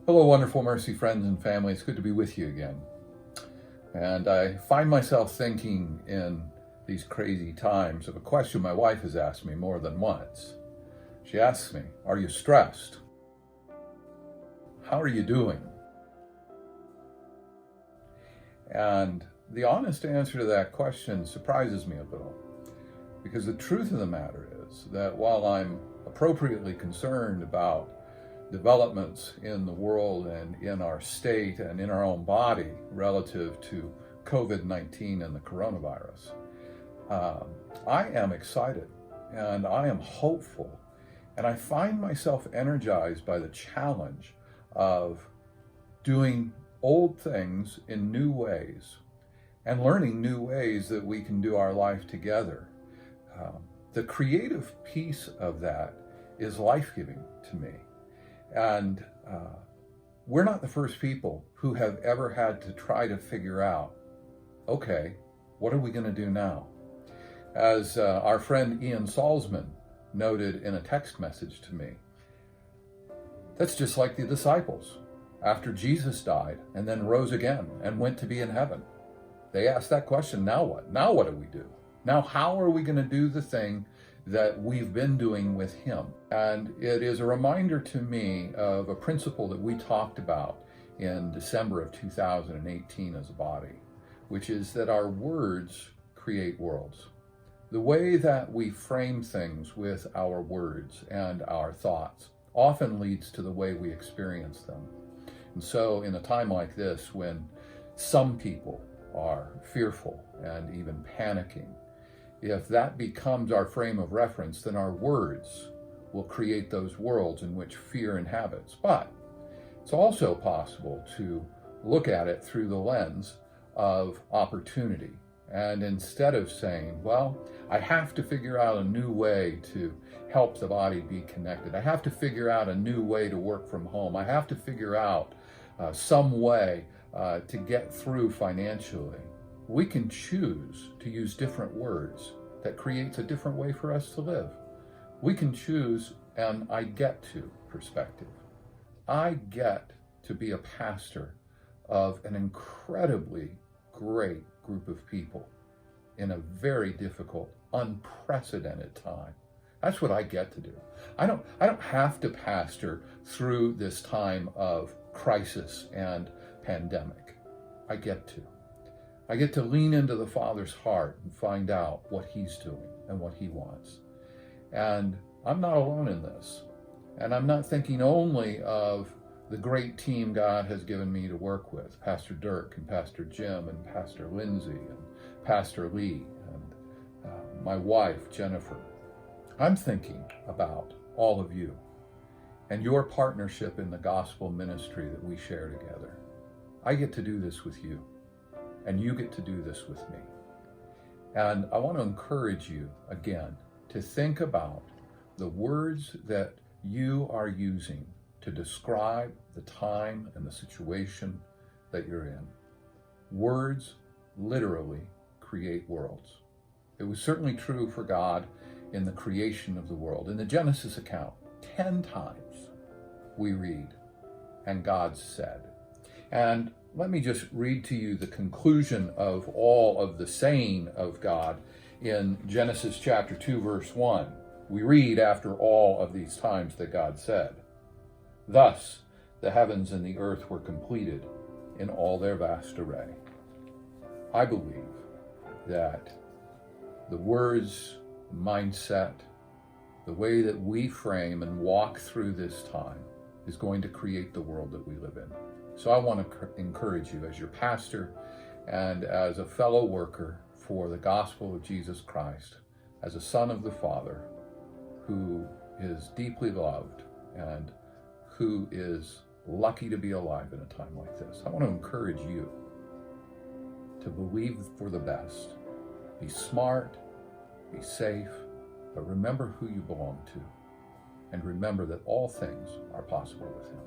Hello, wonderful Mercy friends and family. It's good to be with you again. And I find myself thinking in these crazy times of a question my wife has asked me more than once. She asks me, "Are you stressed? How are you doing?" And the honest answer to that question surprises me a little, because the truth of the matter is that while I'm appropriately concerned about developments in the world and in our state and in our own body relative to COVID-19 and the coronavirus, I am excited and I am hopeful, and I find myself energized by the challenge of doing old things in new ways and learning new ways that we can do our life together. The creative piece of that is life-giving to me. And we're not the first people who have ever had to try to figure out, okay, what are we going to do now? As our friend Ian Salzman noted in a text message to me, that's just like the disciples. After Jesus died and then rose again and went to be in heaven, they asked that question, now what? Now what do we do? Now how are we going to do the thing that we've been doing with him? And it is a reminder to me of a principle that we talked about in December of 2018 as a body, which is that our words create worlds. The way that we frame things with our words and our thoughts often leads to the way we experience them. And so in a time like this, when some people are fearful and even panicking, if that becomes our frame of reference, then our words will create those worlds in which fear inhabits. But it's also possible to look at it through the lens of opportunity. And instead of saying, well, I have to figure out a new way to help the body be connected. I have to figure out a new way to work from home. I have to figure out some way to get through financially. We can choose to use different words that creates a different way for us to live. We can choose an I get to perspective. I get to be a pastor of an incredibly great group of people in a very difficult, unprecedented time. That's what I get to do. I don't have to pastor through this time of crisis and pandemic. I get to. I get to lean into the Father's heart and find out what he's doing and what he wants. And I'm not alone in this. And I'm not thinking only of the great team God has given me to work with, Pastor Dirk and Pastor Jim and Pastor Lindsay and Pastor Lee and my wife, Jennifer. I'm thinking about all of you and your partnership in the gospel ministry that we share together. I get to do this with you. And you get to do this with me. And I want to encourage you again to think about the words that you are using to describe the time and the situation that you're in. Words literally create worlds. It was certainly true for God in the creation of the world. In the Genesis account, 10 times we read, and God said. And let me just read to you the conclusion of all of the saying of God in Genesis chapter 2, verse 1. We read after all of these times that God said, "Thus the heavens and the earth were completed in all their vast array." I believe that the words, mindset, the way that we frame and walk through this time is going to create the world that we live in. So I want to encourage you as your pastor and as a fellow worker for the gospel of Jesus Christ, as a son of the Father who is deeply loved and who is lucky to be alive in a time like this. I want to encourage you to believe for the best. Be smart, be safe, but remember who you belong to, and remember that all things are possible with him.